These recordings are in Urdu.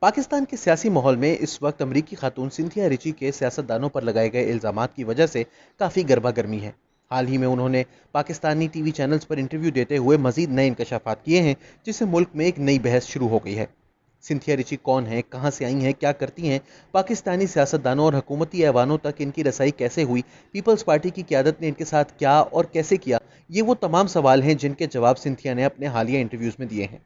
پاکستان کے سیاسی ماحول میں اس وقت امریکی خاتون سنتھیا ریچی کے سیاستدانوں پر لگائے گئے الزامات کی وجہ سے کافی گرما گرمی ہے۔ حال ہی میں انہوں نے پاکستانی ٹی وی چینلز پر انٹرویو دیتے ہوئے مزید نئے انکشافات کیے ہیں، جس سے ملک میں ایک نئی بحث شروع ہو گئی ہے۔ سنتھیا ریچی کون ہیں، کہاں سے آئی ہیں، کیا کرتی ہیں، پاکستانی سیاستدانوں اور حکومتی ایوانوں تک ان کی رسائی کیسے ہوئی، پیپلز پارٹی کی قیادت نے ان کے ساتھ کیا اور کیسے کیا، یہ وہ تمام سوال ہیں جن کے جواب سنتھیا نے اپنے حالیہ انٹرویوز میں دیے ہیں۔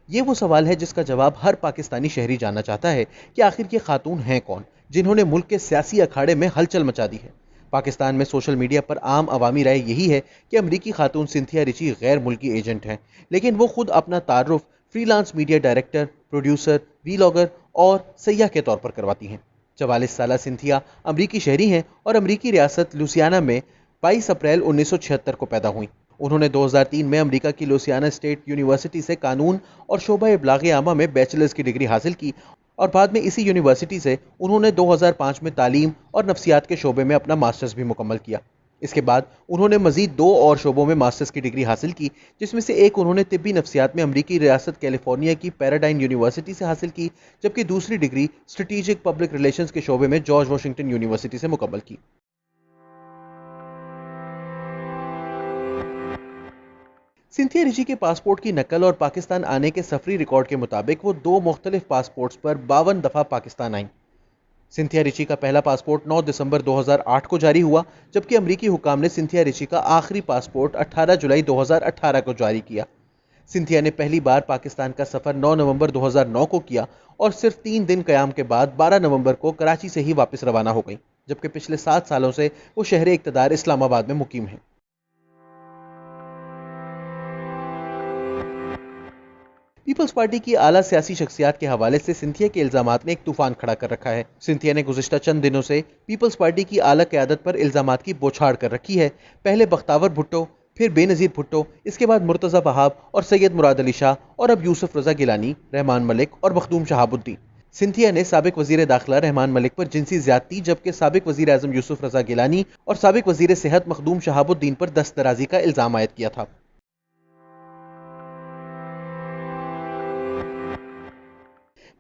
یہ وہ سوال ہے جس کا جواب ہر پاکستانی شہری جاننا چاہتا ہے کہ آخر یہ خاتون ہیں کون، جنہوں نے ملک کے سیاسی اکھاڑے میں ہلچل مچا دی ہے۔ پاکستان میں سوشل میڈیا پر عام عوامی رائے یہی ہے کہ امریکی خاتون سنتھیا ریچی غیر ملکی ایجنٹ ہیں، لیکن وہ خود اپنا تعارف freelance media director, producer, vlogger اور سیاح کے طور پر کرواتی ہیں۔ 44 سالہ سنتھیا امریکی شہری ہیں اور امریکی ریاست لوسیانا میں 22 اپریل 1976 کو پیدا ہوئیں۔ انہوں نے 2003 میں امریکہ کی لوسیانا اسٹیٹ یونیورسٹی سے قانون اور شعبہ ابلاغ عامہ میں بیچلرز کی ڈگری حاصل کی اور بعد میں اسی یونیورسٹی سے انہوں نے 2005 میں تعلیم اور نفسیات کے شعبے میں اپنا ماسٹرز بھی مکمل کیا۔ اس کے بعد انہوں نے مزید 2 اور شعبوں میں ماسٹرز کی ڈگری حاصل کی، جس میں سے ایک انہوں نے طبی نفسیات میں امریکی ریاست کیلیفورنیا کی پیراڈائن یونیورسٹی سے حاصل کی، جبکہ دوسری ڈگری اسٹریٹجک پبلک ریلیشنز کے شعبے میں جارج واشنگٹن یونیورسٹی سے مکمل کی۔ سنتھیا ریچی کے پاسپورٹ کی نقل اور پاکستان آنے کے سفری ریکارڈ کے مطابق وہ 2 مختلف پاسپورٹس پر 52 دفعہ پاکستان آئیں۔ سنتھیا ریچی کا پہلا پاسپورٹ 9 دسمبر 2008 کو جاری ہوا، جبکہ امریکی حکام نے سنتھیا ریچی کا آخری پاسپورٹ 18 جولائی 2018 کو جاری کیا۔ سنتھیا نے پہلی بار پاکستان کا سفر 9 نومبر 2009 کو کیا اور صرف 3 دن قیام کے بعد 12 نومبر کو کراچی سے ہی واپس روانہ ہو گئیں، جبکہ پچھلے 7 سالوں سے وہ شہر اقتدار اسلام آباد میں مقیم ہیں۔ پیپلز پارٹی کی اعلیٰ سیاسی شخصیات کے حوالے سے سنتھیا کے الزامات نے ایک طوفان کھڑا کر رکھا ہے۔ سنتھیا نے گزشتہ چند دنوں سے پیپلز پارٹی کی اعلیٰ قیادت پر الزامات کی بوچھاڑ کر رکھی ہے۔ پہلے بختیار بھٹو، پھر بے نظیر بھٹو، اس کے بعد مرتضی وہاب اور سید مراد علی شاہ، اور اب یوسف رضا گیلانی، رحمان ملک اور مخدوم شہاب الدین۔ سنتھیا نے سابق وزیر داخلہ رحمان ملک پر جنسی زیادتی، جبکہ سابق وزیر اعظم یوسف رضا گیلانی اور سابق وزیر صحت مخدوم شہاب الدین پر دست درازی کا الزام عائد کیا تھا۔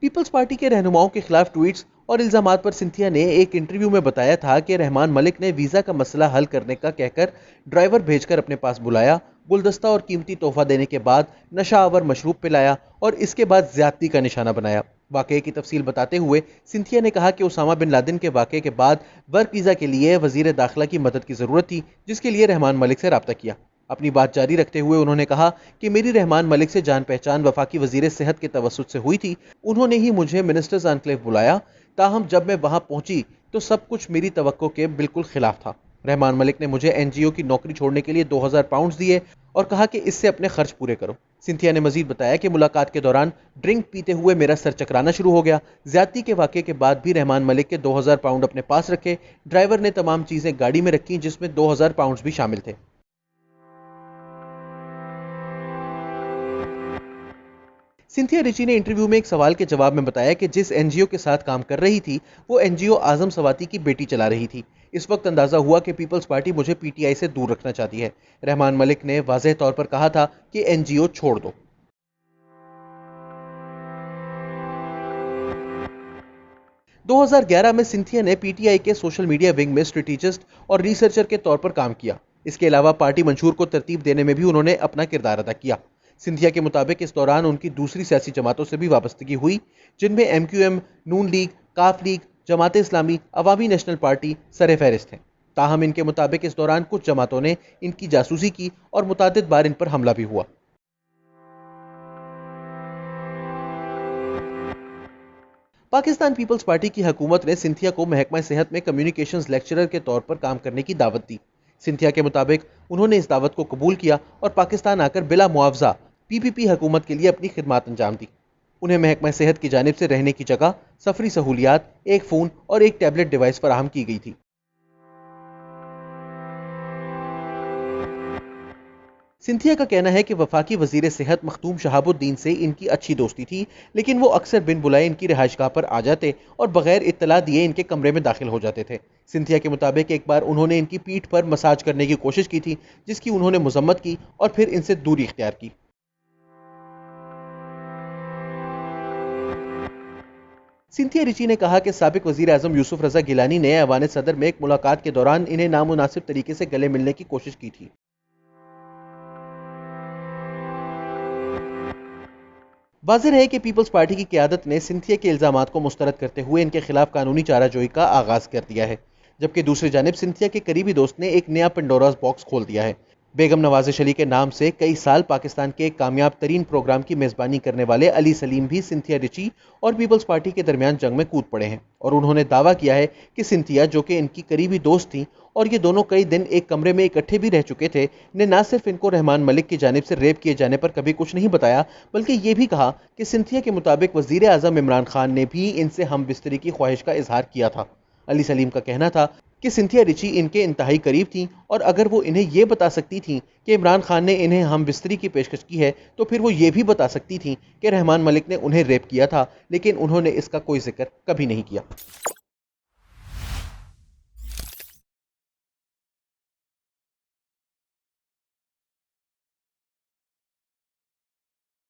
پیپلز پارٹی کے رہنماؤں کے خلاف ٹویٹس اور الزامات پر سنتھیا نے ایک انٹرویو میں بتایا تھا کہ رحمان ملک نے ویزا کا مسئلہ حل کرنے کا کہہ کر ڈرائیور بھیج کر اپنے پاس بلایا، گلدستہ اور قیمتی تحفہ دینے کے بعد نشہ آور مشروب پلایا اور اس کے بعد زیادتی کا نشانہ بنایا۔ واقعے کی تفصیل بتاتے ہوئے سنتھیا نے کہا کہ اسامہ بن لادن کے واقعے کے بعد ورک ویزا کے لیے وزیر داخلہ کی مدد کی ضرورت تھی، جس کے لیے رحمان ملک سے رابطہ کیا۔ اپنی بات جاری رکھتے ہوئے انہوں نے کہا کہ میری رحمان ملک سے جان پہچان وفاقی وزیر صحت کے توسط سے ہوئی تھی، انہوں نے ہی مجھے منسٹرز انکلیو بلایا، تاہم جب میں وہاں پہنچی تو سب کچھ میری توقع کے بالکل خلاف تھا۔ رحمان ملک نے مجھے این جی او کی نوکری چھوڑنے کے لیے 2000 پاؤنڈز دیے اور کہا کہ اس سے اپنے خرچ پورے کرو۔ سنتھیا نے مزید بتایا کہ ملاقات کے دوران ڈرنک پیتے ہوئے میرا سر چکرانا شروع ہو گیا۔ زیادتی کے واقعے کے بعد بھی رحمان ملک کے 2000 پاؤنڈ اپنے پاس رکھے۔ ڈرائیور نے تمام چیزیں گاڑی میں رکھیں جس میں 2000 پاؤنڈز بھی شامل تھے۔ سنتھیا ریچی نے انٹرویو میں ایک سوال کے جواب میں بتایا کہ جس این جی او کے ساتھ کام کر رہی تھی وہ این جی او اعظم سواتی کی بیٹی چلا رہی تھی۔ اس وقت اندازہ ہوا کہ پیپلز پارٹی مجھے پی ٹی آئی سے دور رکھنا چاہتی ہے۔ رحمان ملک نے واضح طور پر کہا تھا کہ این جی او چھوڑ دو۔ 2011 میں سنتھیا نے پی ٹی آئی کے سوشل میڈیا ونگ میں اسٹریٹجسٹ اور ریسرچر کے طور پر کام کیا۔ اس کے علاوہ پارٹی منشور کو ترتیب دینے میں بھی انہوں نے اپنا کردار ادا کیا۔ سنتھیا کے مطابق اس دوران ان کی دوسری سیاسی جماعتوں سے بھی وابستگی ہوئی، جن میں ایم کیو ایم، نون لیگ، کاف لیگ، جماعت اسلامی، عوامی نیشنل پارٹی سر فہرست ہیں۔ تاہم ان کے مطابق اس دوران کچھ جماعتوں نے ان کی جاسوسی کی اور متعدد بار ان پر حملہ بھی ہوا۔ پاکستان پیپلز پارٹی کی حکومت نے سنتھیا کو محکمہ صحت میں کمیونیکیشنز لیکچرر کے طور پر کام کرنے کی دعوت دی۔ سنتھیا کے مطابق انہوں نے اس دعوت کو قبول کیا اور پاکستان آ کر بلا معاوضہ پی پی پی حکومت کے لیے اپنی خدمات انجام دی۔ انہیں محکمہ صحت کی جانب سے رہنے کی جگہ، سفری سہولیات، ایک فون اور ایک ٹیبلٹ ڈیوائس فراہم کی گئی تھی۔ سنتھیا کا کہنا ہے کہ وفاقی وزیر صحت مختوم شہاب الدین سے ان کی اچھی دوستی تھی، لیکن وہ اکثر بن بلائے ان کی رہائش گاہ پر آ جاتے اور بغیر اطلاع دیے ان کے کمرے میں داخل ہو جاتے تھے۔ سنتھیا کے مطابق ایک بار انہوں نے ان کی پیٹھ پر مساج کرنے کی کوشش کی تھی، جس کی انہوں نے مذمت کی اور پھر ان سے دوری اختیار کی۔ سنتھیا ریچی نے کہا کہ سابق وزیر اعظم یوسف رضا گیلانی نے ایوان صدر میں ایک ملاقات کے دوران انہیں نامناسب طریقے سے گلے ملنے کی کوشش کی تھی۔ واضح ہے کہ پیپلز پارٹی کی قیادت نے سنتھیا کے الزامات کو مسترد کرتے ہوئے ان کے خلاف قانونی چارہ جوئی کا آغاز کر دیا ہے، جبکہ دوسری جانب سنتھیا کے قریبی دوست نے ایک نیا پنڈوراز باکس کھول دیا ہے۔ بیگم نوازش علی کے نام سے کئی سال پاکستان کے ایک کامیاب ترین پروگرام کی میزبانی کرنے والے علی سلیم بھی سنتھیا ریچی اور پیپلز پارٹی کے درمیان جنگ میں کود پڑے ہیں، اور انہوں نے دعویٰ کیا ہے کہ سنتھیا، جو کہ ان کی قریبی دوست تھیں اور یہ دونوں کئی دن ایک کمرے میں اکٹھے بھی رہ چکے تھے، نے نہ صرف ان کو رحمان ملک کی جانب سے ریپ کیے جانے پر کبھی کچھ نہیں بتایا، بلکہ یہ بھی کہا کہ سنتھیا کے مطابق وزیر اعظم عمران خان نے بھی ان سے ہم بستری کی خواہش کا اظہار کیا تھا۔ علی سلیم کا کہنا تھا کہ سنتھیا ریچی ان کے انتہائی قریب تھیں، اور اگر وہ انہیں یہ بتا سکتی تھیں کہ عمران خان نے انہیں ہم بستری کی پیشکش کی ہے تو پھر وہ یہ بھی بتا سکتی تھیں کہ رحمان ملک نے انہیں ریپ کیا تھا، لیکن انہوں نے اس کا کوئی ذکر کبھی نہیں کیا۔